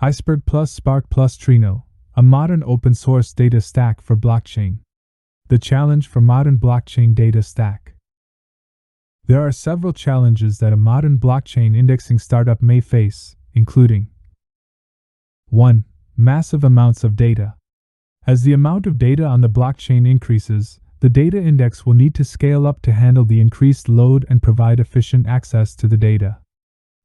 Iceberg plus Spark plus Trino, a modern open-source data stack for blockchain. The challenge for modern blockchain data stack. There are several challenges that a modern blockchain indexing startup may face, including 1. Massive amounts of data. As the amount of data on the blockchain increases, the data index will need to scale up to handle the increased load and provide efficient access to the data.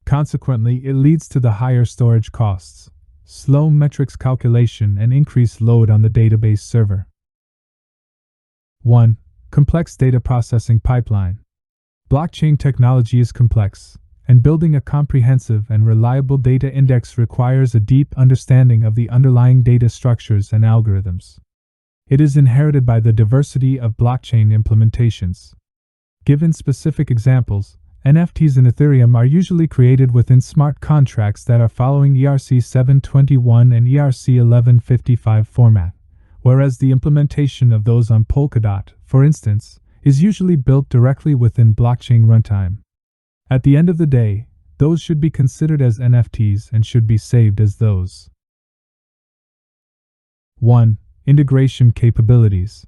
Consequently, it leads to the higher storage costs, slow metrics calculation, and increased load on the database server. 1. Complex data processing pipeline. Blockchain technology is complex, and building a comprehensive and reliable data index requires a deep understanding of the underlying data structures and algorithms. It is inherited by the diversity of blockchain implementations. Given specific examples, NFTs in Ethereum are usually created within smart contracts that are following ERC 721 and ERC 1155 format, whereas the implementation of those on Polkadot, for instance, is usually built directly within blockchain runtime. At the end of the day, those should be considered as NFTs and should be saved as those. 1. Integration capabilities.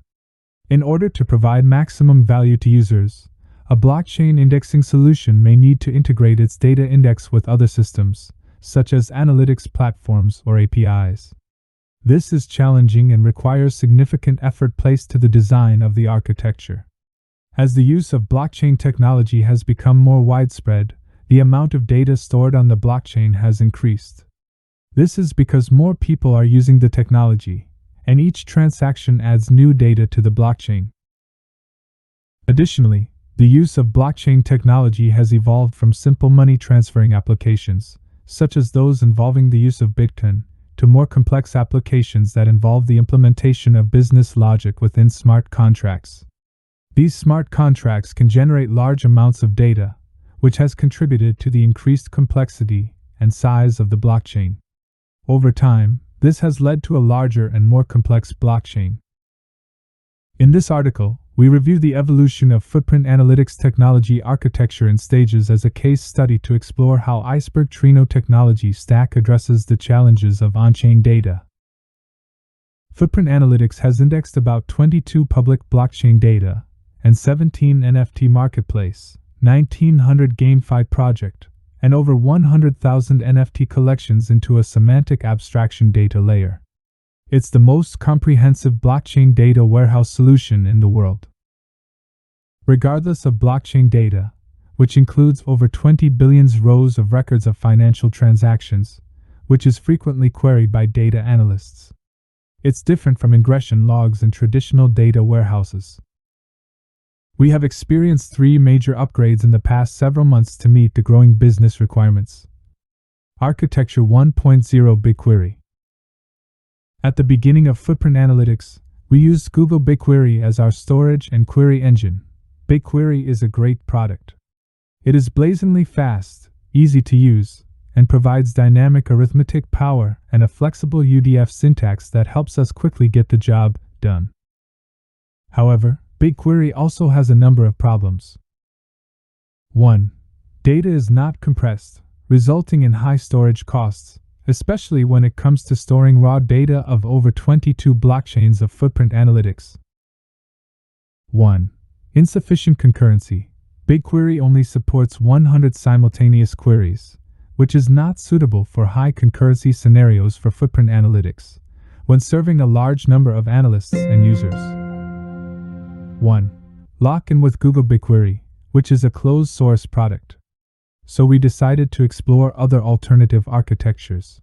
In order to provide maximum value to users, a blockchain indexing solution may need to integrate its data index with other systems, such as analytics platforms or APIs. This is challenging and requires significant effort placed to the design of the architecture. As the use of blockchain technology has become more widespread, the amount of data stored on the blockchain has increased. This is because more people are using the technology, and each transaction adds new data to the blockchain. Additionally, the use of blockchain technology has evolved from simple money transferring applications, such as those involving the use of Bitcoin, to more complex applications that involve the implementation of business logic within smart contracts. These smart contracts can generate large amounts of data, which has contributed to the increased complexity and size of the blockchain. Over time, this has led to a larger and more complex blockchain. In this article, we review the evolution of footprint analytics technology architecture in stages as a case study to explore how Iceberg Trino technology stack addresses the challenges of on-chain data. Footprint analytics has indexed about 22 public blockchain data and 17 NFT marketplace, 1900 GameFi project, and over 100,000 NFT collections into a semantic abstraction data layer. It's the most comprehensive blockchain data warehouse solution in the world. Regardless of blockchain data, which includes over 20 billion rows of records of financial transactions, which is frequently queried by data analysts. It's different from ingression logs in traditional data warehouses. We have experienced 3 major upgrades in the past several months to meet the growing business requirements. Architecture 1.0 BigQuery. At the beginning of Footprint Analytics, we used Google BigQuery as our storage and query engine. BigQuery is a great product. It is blazingly fast, easy to use, and provides dynamic arithmetic power and a flexible UDF syntax that helps us quickly get the job done. However, BigQuery also has a number of problems. 1. Data is not compressed, resulting in high storage costs, especially when it comes to storing raw data of over 22 blockchains of Footprint Analytics. 1. Insufficient concurrency. BigQuery only supports 100 simultaneous queries, which is not suitable for high concurrency scenarios for Footprint Analytics, when serving a large number of analysts and users. 1. Lock-in with Google BigQuery, which is a closed-source product. So we decided to explore other alternative architectures.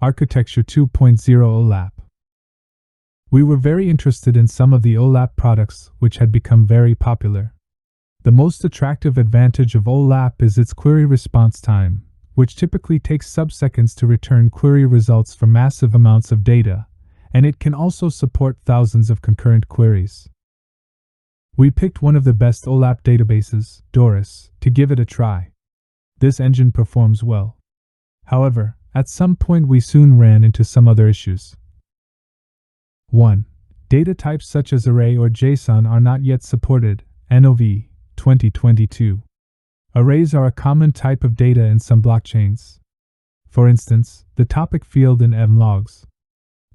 Architecture 2.0 OLAP. We were very interested in some of the OLAP products which had become very popular. The most attractive advantage of OLAP is its query response time, which typically takes sub-seconds to return query results for massive amounts of data, and it can also support thousands of concurrent queries. We picked one of the best OLAP databases, Doris, to give it a try. This engine performs well. However, at some point we soon ran into some other issues. 1. Data types such as array or JSON are not yet supported, NOV, 2022. Arrays are a common type of data in some blockchains. For instance, the topic field in mlogs.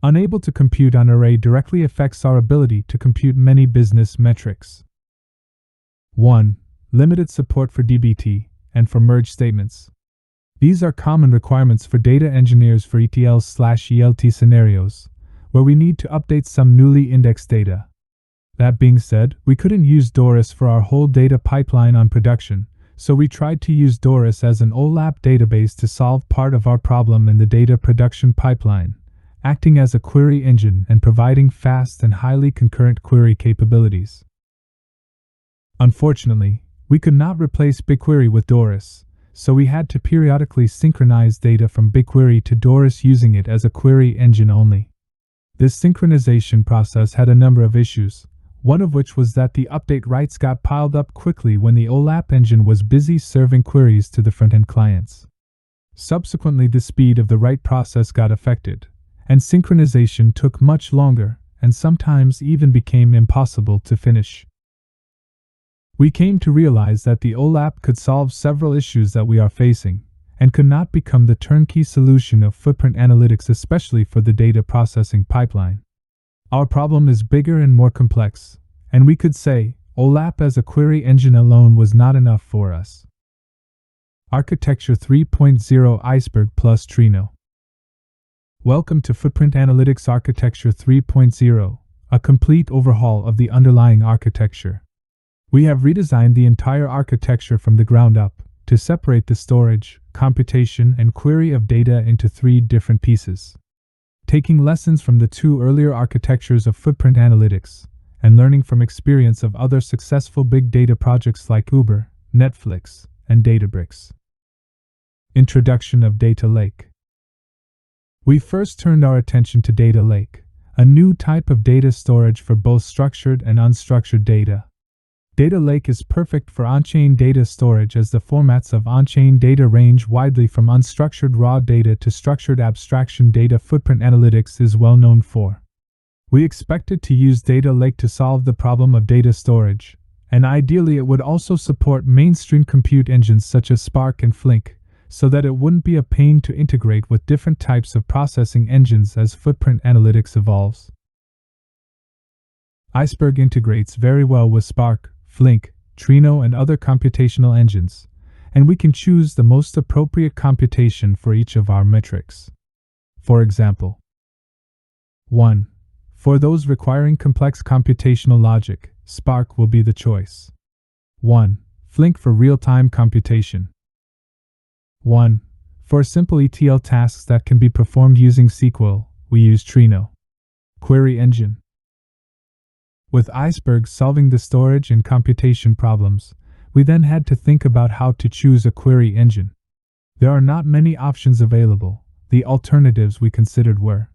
Unable to compute on array directly affects our ability to compute many business metrics. 1. Limited support for DBT and for merge statements. These are common requirements for data engineers for ETL/ELT scenarios, where we need to update some newly indexed data. That being said, we couldn't use Doris for our whole data pipeline on production, so we tried to use Doris as an OLAP database to solve part of our problem in the data production pipeline, acting as a query engine and providing fast and highly concurrent query capabilities. Unfortunately, we could not replace BigQuery with Doris, so we had to periodically synchronize data from BigQuery to Doris using it as a query engine only. This synchronization process had a number of issues, one of which was that the update writes got piled up quickly when the OLAP engine was busy serving queries to the front-end clients. Subsequently, the speed of the write process got affected, and synchronization took much longer and sometimes even became impossible to finish. We came to realize that the OLAP could solve several issues that we are facing, and could not become the turnkey solution of footprint analytics, especially for the data processing pipeline. Our problem is bigger and more complex, and we could say OLAP as a query engine alone was not enough for us. Architecture 3.0 Iceberg plus Trino. Welcome to Footprint Analytics Architecture 3.0, a complete overhaul of the underlying architecture. We have redesigned the entire architecture from the ground up to separate the storage, computation, and query of data into 3 different pieces. Taking lessons from the 2 earlier architectures of footprint analytics and learning from experience of other successful big data projects like Uber, Netflix, and Databricks. Introduction of Data Lake. We first turned our attention to Data Lake, a new type of data storage for both structured and unstructured data. Data Lake is perfect for on-chain data storage as the formats of on-chain data range widely from unstructured raw data to structured abstraction data. Footprint analytics is well known for. We expected to use Data Lake to solve the problem of data storage, and ideally it would also support mainstream compute engines such as Spark and Flink, so that it wouldn't be a pain to integrate with different types of processing engines as footprint analytics evolves. Iceberg integrates very well with Spark, Flink, Trino, and other computational engines, and we can choose the most appropriate computation for each of our metrics. For example, 1. For those requiring complex computational logic, Spark will be the choice. 1. Flink for real-time computation. 1. For simple ETL tasks that can be performed using SQL, we use Trino. Query engine. With Iceberg solving the storage and computation problems, we then had to think about how to choose a query engine. There are not many options available. The alternatives we considered were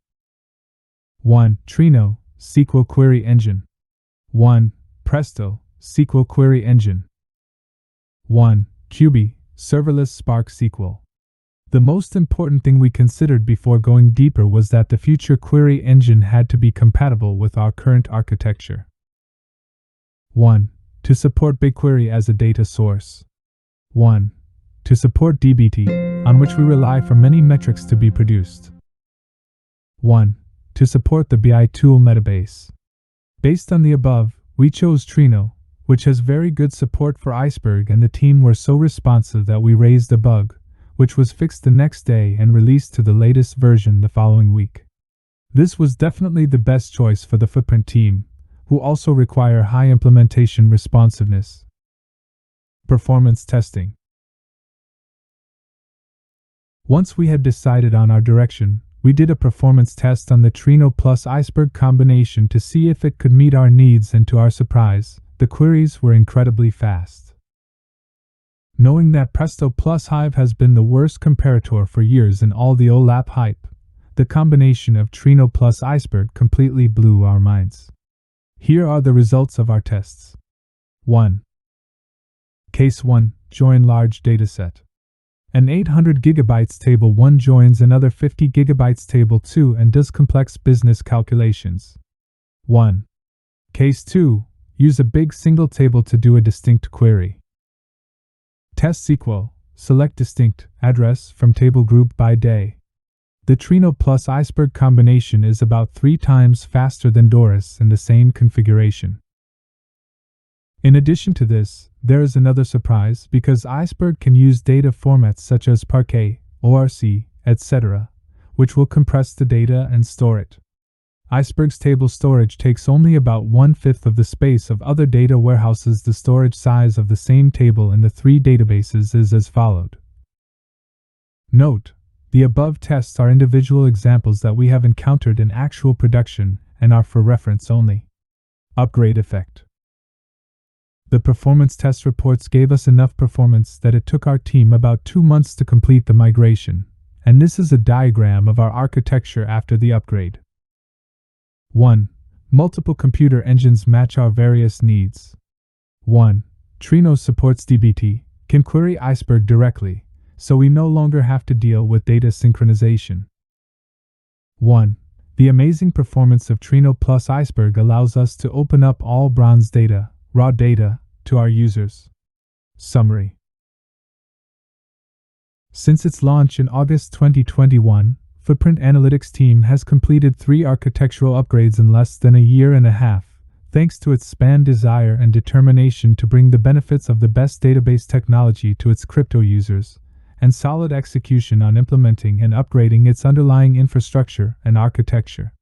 1. Trino, SQL query engine. 1. Presto, SQL query engine. 1. QB, serverless Spark SQL. The most important thing we considered before going deeper was that the future query engine had to be compatible with our current architecture. 1. To support BigQuery as a data source. 1. To support DBT, on which we rely for many metrics to be produced. 1. To support the BI tool Metabase. Based on the above, we chose Trino, which has very good support for Iceberg, and the team were so responsive that we raised a bug, which was fixed the next day and released to the latest version the following week. This was definitely the best choice for the Footprint team, who also require high implementation responsiveness. Performance testing. Once we had decided on our direction, we did a performance test on the Trino plus Iceberg combination to see if it could meet our needs, and to our surprise, the queries were incredibly fast. Knowing that Presto plus Hive has been the worst comparator for years in all the OLAP hype, the combination of Trino plus Iceberg completely blew our minds. Here are the results of our tests. 1. Case 1. Join large dataset. An 800 GB table 1 joins another 50 GB table 2 and does complex business calculations. 1. Case 2. Use a big single table to do a distinct query. Test SQL. Select distinct address from table group by day. The Trino plus Iceberg combination is about 3 times faster than Doris in the same configuration. In addition to this, there is another surprise because Iceberg can use data formats such as Parquet, ORC, etc., which will compress the data and store it. Iceberg's table storage takes only about 1/5 of the space of other data warehouses. The storage size of the same table in the 3 databases is as followed. Note: the above tests are individual examples that we have encountered in actual production and are for reference only. Upgrade effect. The performance test reports gave us enough performance that it took our team about 2 months to complete the migration, and this is a diagram of our architecture after the upgrade. 1. Multiple computer engines match our various needs. 1. Trino supports dbt, can query Iceberg directly, so we no longer have to deal with data synchronization. 1. The amazing performance of Trino plus Iceberg allows us to open up all bronze data, raw data, to our users. Summary. Since its launch in August 2021, Footprint Analytics team has completed 3 architectural upgrades in less than a year and a half, thanks to its span desire and determination to bring the benefits of the best database technology to its crypto users, and solid execution on implementing and upgrading its underlying infrastructure and architecture.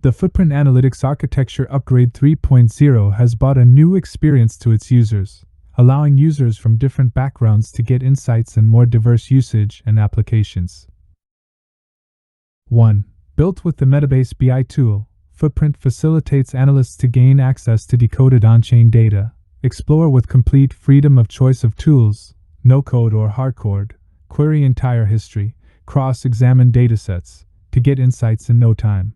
The Footprint Analytics Architecture Upgrade 3.0 has brought a new experience to its users, allowing users from different backgrounds to get insights and more diverse usage and applications. 1. Built with the Metabase BI tool, Footprint facilitates analysts to gain access to decoded on-chain data, explore with complete freedom of choice of tools, no-code or hardcode, query entire history, cross-examine datasets, to get insights in no time.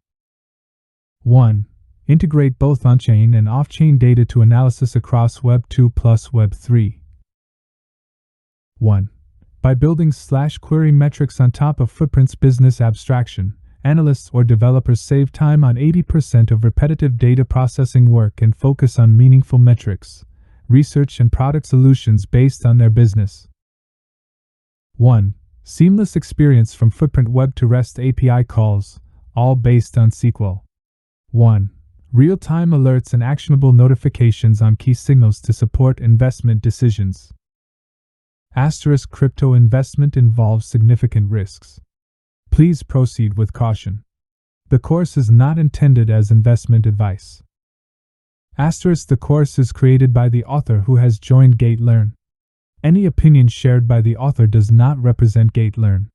1. Integrate both on-chain and off-chain data to analysis across Web 2 plus Web 3. 1. By building /query metrics on top of Footprint's business abstraction, analysts or developers save time on 80% of repetitive data processing work and focus on meaningful metrics, research and product solutions based on their business. 1. Seamless experience from Footprint Web to REST API calls, all based on SQL. 1. Real-time alerts and actionable notifications on key signals to support investment decisions. * Crypto investment involves significant risks. Please proceed with caution. The course is not intended as investment advice. * The course is created by the author who has joined GateLearn. Any opinion shared by the author does not represent GateLearn.